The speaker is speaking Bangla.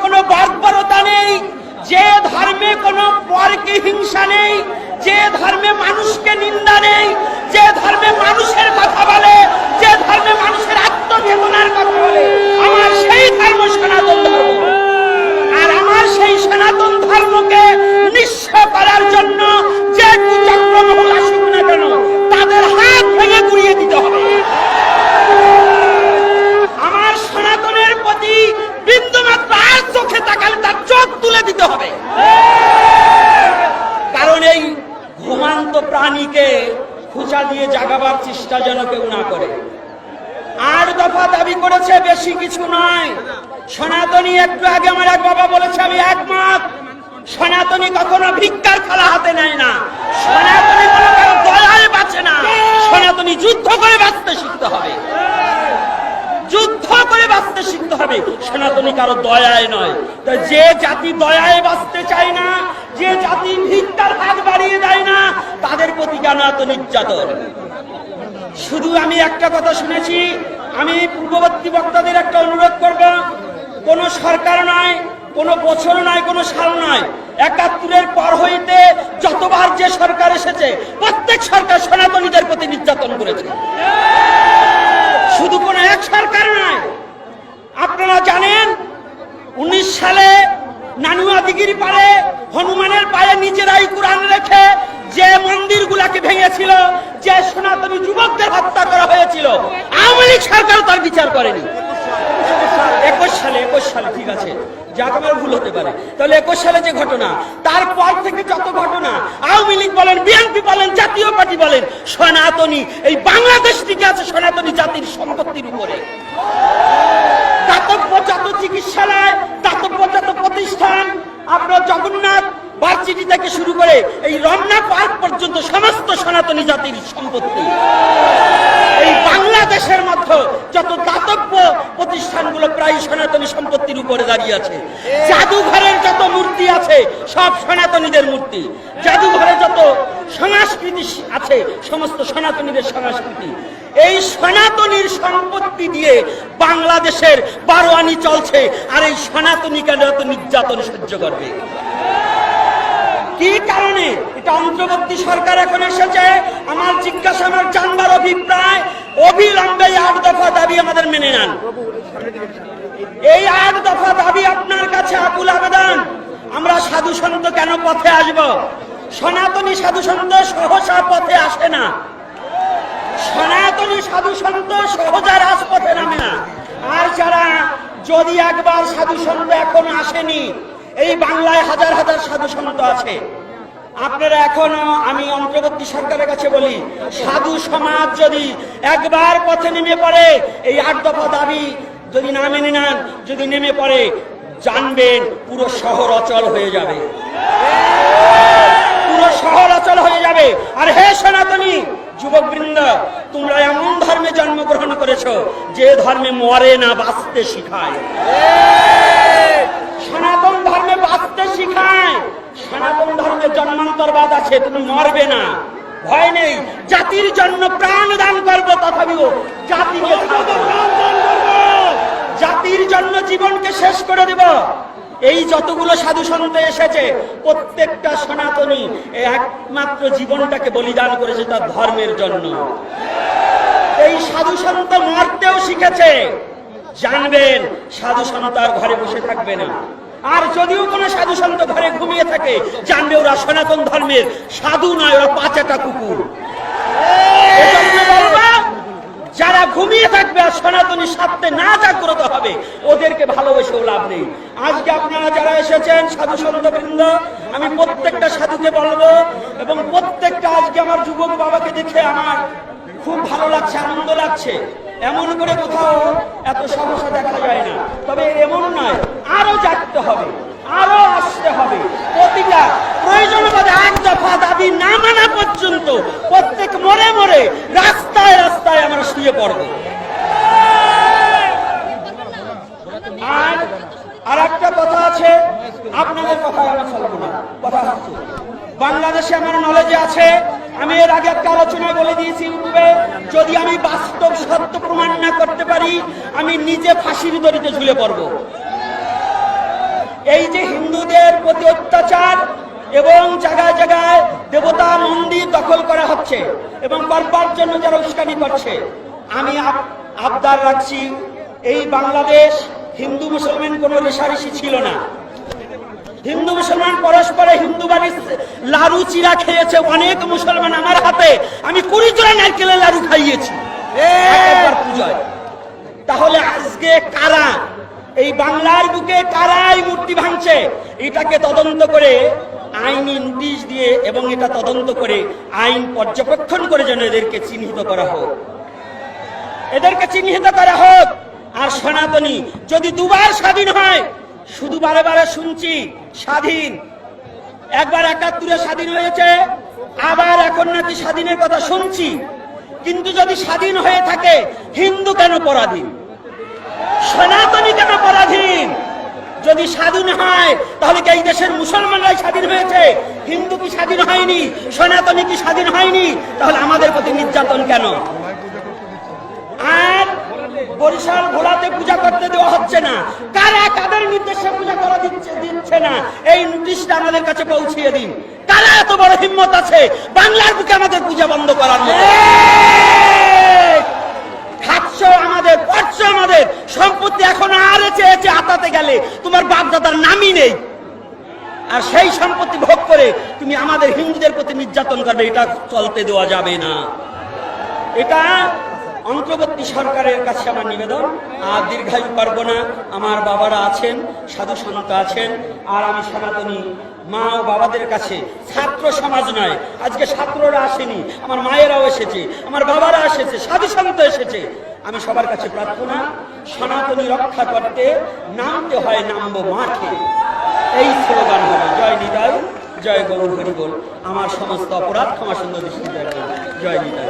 কোনো বর্বরতা নেই, যে ধর্মে কোনো পরকে হিংসা নেই, যে ধর্মে মানুষকে নিন্দা নেই, যে ধর্মে মানুষের কথা বলে, যে ধর্মে মানুষের আত্মজীবনের কথা বলে, আমার সেই ধর্ম সনাতন ধর্ম। আর আমার সেই সনাতন ধর্মকে নিঃস্ব করার জন্য যে কুচক্রমহল আসুক না কেন, তাদের হাত ভেঙে গুড়িয়ে দিতে হবে। আমার সনাতনের প্রতি বিন্দুমাত্র আর চোখে তাকালে তার চোখ তুলে দিতে হবে। কারণ এই ঘুমান্ত প্রাণীকে খুঁচা দিয়ে জাগাবার চেষ্টা যেন কেউ না করে। 8 দফা দাবি করেছে, বেশি কিছু নয়। সনাতনী একটু আগে আমার এক বাবা বলেছে, আমি একমত। সনাতনী কখনো ভিক্ষার থালা হাতে নেয় না, সনাতনী কোনো কারো দয়ায় বাঁচে না। সনাতনী যুদ্ধ করে বাঁচতে শিখতে হবে, যুদ্ধ করে বাঁচতে শিখতে হবে। সনাতনী কারো দয়ায় নয়। যে জাতি দয়ায় বাঁচতে চায় না, যে জাতি ভিক্ষার হাত বাড়িয়ে দেয় না, তাদের প্রতি কেন এত নির্যাতন? শুধু আমি একটা কথা শুনেছি, আমি পূর্ববর্তী বক্তাদের একটা অনুরোধ করব, কোন সরকার নয়, কোন বছর নয়, কোন সাল নয়, ৭১-এর পর হইতে যতবার যে সরকার এসেছে, প্রত্যেক সরকার সনাতনীদের প্রতি নির্যাতন করেছে। শুধু কোন এক সরকার নয়। আপনারা জানেন 19 সালে নানুয়া দিঘির পাড়ে হনুমানের পায়ে নিজেরাই কোরআন রেখে যে মন্দিরগুলাকে ভেঙেছিল, যে সনাতনী যুবকদের হত্যা করা হয়েছিল, আওয়ামী লীগ সরকার তার বিচার করেনি। 21 সালে ঠিক আছে, যাক আমার ভুল হতে পারে, তাহলে 21 সালে যে ঘটনা, তারপর থেকে যত ঘটনা, আওয়ামী লীগ বলেন, বিএনপি বলেন, জাতীয় পার্টি বলেন, সনাতনী এই বাংলাদেশ টিকে আছে সনাতনী জাতির সম্পত্তির উপরে। দাতব্য যত চিকিৎসালয়, দাতব্য যত প্রতিষ্ঠান, আপনার জগন্নাথ ভার্সিটি থেকে শুরু করে এই রমনা পার্ক পর্যন্ত সমস্ত সনাতনী জাতির সম্পত্তি। এই বাংলাদেশের মধ্যে যত দাতব্য প্রতিষ্ঠানগুলো প্রায় সনাতনী সম্পত্তির উপরে দাঁড়িয়ে আছে। জাদুঘরের যত মূর্তি আছে সব সনাতনীদের মূর্তি। জাদুঘরে যত সংস্কৃতি আছে সমস্ত সনাতনীদের সংস্কৃতি। এই সনাতনীর সম্পত্তি দিয়ে বাংলাদেশের 12 আনি চলছে, আর এই সনাতনী কেন এত নির্যাতন সহ্য করবে? কি কারণে? এটা অন্তর্বর্তী সরকার এখন এসেছে, আমার জিজ্ঞাসা, আমার জানবার অভিপ্রায়, অবিলম্বে 8 দফা দাবি আমাদের মেনে নেন। এই 8 দফা দাবি আপনার কাছে আকুল আবেদন। আমরা সাধু সন্ত কেন পথে আসব? সনাতনী সাধু সন্ত সহসা পথে আসে না, সনাতনী সাধু সন্ত সহজা রাজপথে নামে না। আর যারা যদি একবার সাধু সন্ত এখন আসেনি, এই বাংলায় হাজার হাজার সাধু সন্ত আছে। আপনারা এখনো, আমি অন্তর্বর্তী সরকারের কাছে বলি, সাধু সমাজ যদি একবার পথে নেমে পড়ে, এই 8 দফা দাবি যদি না মেনে নেন, যদি নেমে পড়ে, জানবেন পুরো শহর অচল হয়ে যাবে, পুরো শহর অচল হয়ে যাবে। আর হে সনাতনী যুবকবৃন্দ, তোমরা এমন ধর্মে জন্মগ্রহণ করেছো যে ধর্মে মরে না, বাঁচতে শিখায়। সনাতন ধর্মে বাঁচতে শিখায়। সনাতন ধর্মের জন্মান্তরবাদ আছে, তুমি মরবে না, ভয় নেই। জাতির জন্য প্রাণ দান করবো, তথাপিও জাতিকে জাতির জন্য জীবনকে শেষ করে দেব। এই যতগুলো সাধু সন্ত এসেছে, প্রত্যেকটা সনাতনী একমাত্র জীবনটাকে বলিদান করেছে তার ধর্মের জন্য। এই সাধু সন্ত মরতেও শিখেছে। জানবেন সাধু সন্ত আর ঘরে বসে থাকবে না। আর যদিও কোনো সাধু সন্ত ঘরে ঘুমিয়ে থাকে, জানবে ওরা সনাতন ধর্মের সাধু নয়, ওরা পাচাটা কুকুর। যারা ঘুমিয়ে থাকবে আর সনাতনী স্বার্থে না জাগ্রত হবে, ওদেরকে ভালোবেসেও লাভ নেই। আজকে আপনারা যারা এসেছেন সাধু সন্ত বৃন্দ, আমি প্রত্যেকটা সাধুকে বলবো, এবং প্রত্যেকটা, আজকে আমার যুবক বাবাকে দেখে আমার খুব ভালো লাগছে, আনন্দ লাগছে। এমন করে কোথাও এত সমস্যা দেখা যায় না। তবে এমন নয়, আরো জাগতে হবে, আরো আসতে হবে। প্রতিটা প্রয়োজন বোধে 8 দফা দাবি না মানা পর্যন্ত প্রত্যেক মরে মরে রাস্তায় রাস্তায় আমরা শুয়ে পড়ব। আর একটা কথা আছে, আপনাদের কথা আমরা চলবো না। কথা হচ্ছে বাংলাদেশে আমার নলেজে আছে, আমি এর আগে একটা আলোচনায় বলে দিয়েছি ইউটিউবে, যদি আমি বাস্তব সত্য প্রমাণ না করতে পারি, আমি নিজে ফাঁসির দড়িতে ঝুলে পড়ব। এই যে হিন্দুদের প্রতি অত্যাচার এবং জায়গায় জায়গায় দেবতা মন্দির দখল করা হচ্ছে এবং করবার জন্য যারা উস্কানি করছে, আমি আবদার রাখছি, এই বাংলাদেশ হিন্দু মুসলমান কোনো রেশারেশি ছিল না। হিন্দু মুসলমান পরস্পরে হিন্দু বাড়ি লাড়ু চিরা খেয়েছে অনেক মুসলমান। আমার হাতে আমি 20 জোড়া নারকেলের লাড়ু খাইয়েছি পূজায়। তাহলে আজকে কারা এই বাংলার বুকে কারা এই মূর্তি ভাঙছে, এটাকে তদন্ত করে আইনি নোটিশ দিয়ে এবং এটা তদন্ত করে আইন পর্যবেক্ষণ করে যেন এদেরকে চিহ্নিত করা হোক, এদেরকে চিহ্নিত করা হোক। আর সনাতনী যদি দুবার স্বাধীন হয়, শুধু বারে বারে শুনছি স্বাধীন, একবার 71-এ স্বাধীন হয়েছে, আবার এখন নাকি স্বাধীনের কথা শুনছি। কিন্তু যদি স্বাধীন হয়ে থাকে, হিন্দু কেন পরাধীন, সনাতনী কেন পরাধীন? যদি স্বাধীন হয় তাহলে কি এই দেশের মুসলমানরাই স্বাধীন হয়েছে? হিন্দু কি স্বাধীন হয়নি? সনাতনী কি স্বাধীন হয়নি? তাহলে আমাদের প্রতি নির্যাতন কেন? আর বরিশাল ঘোড়াতে পূজা করতে দেওয়া হচ্ছে না, কারা কাদের নির্দেশে পূজা করা দিচ্ছে না, এই নোটিশটা আমাদের কাছে পৌঁছিয়ে দিন। কারা এত বড় হিম্মত আছে বাংলার বুকে আমাদের পূজা বন্ধ করার মতো? খাচ্ছ আমাদের, পড়ছ আমাদের সম্পত্তি, এখন আর চেয়েছে আতাতে গেলে তোমার বাপ দাদার নামই নেই, আর সেই সম্পত্তি ভোগ করে তুমি আমাদের হিন্দুদের প্রতি নির্যাতন করবে, এটা চলতে দেওয়া যাবে না। এটা অন্তর্বর্তী সরকারের কাছে আমার নিবেদন। আর দীর্ঘায়ু পারব না, আমার বাবারা আছেন, সাধু সন্ত আছেন, আর আমি সনাতনী মা ও বাবাদের কাছে, ছাত্র সমাজ নয়, আজকে ছাত্ররা আসেনি, আমার মায়েরাও এসেছে, আমার বাবারা এসেছে, সাধু সন্ত এসেছে, আমি সবার কাছে প্রার্থনা, সনাতনী রক্ষা করতে নামতে হয়, নামবো মাঠে, এই স্লোগান হবে। জয় নিতাই, জয় গৌর হরি বল। আমার সমস্ত অপরাধ ক্ষমা সুন্দর দৃষ্টিতে রাখবেন। জয় নিতাই।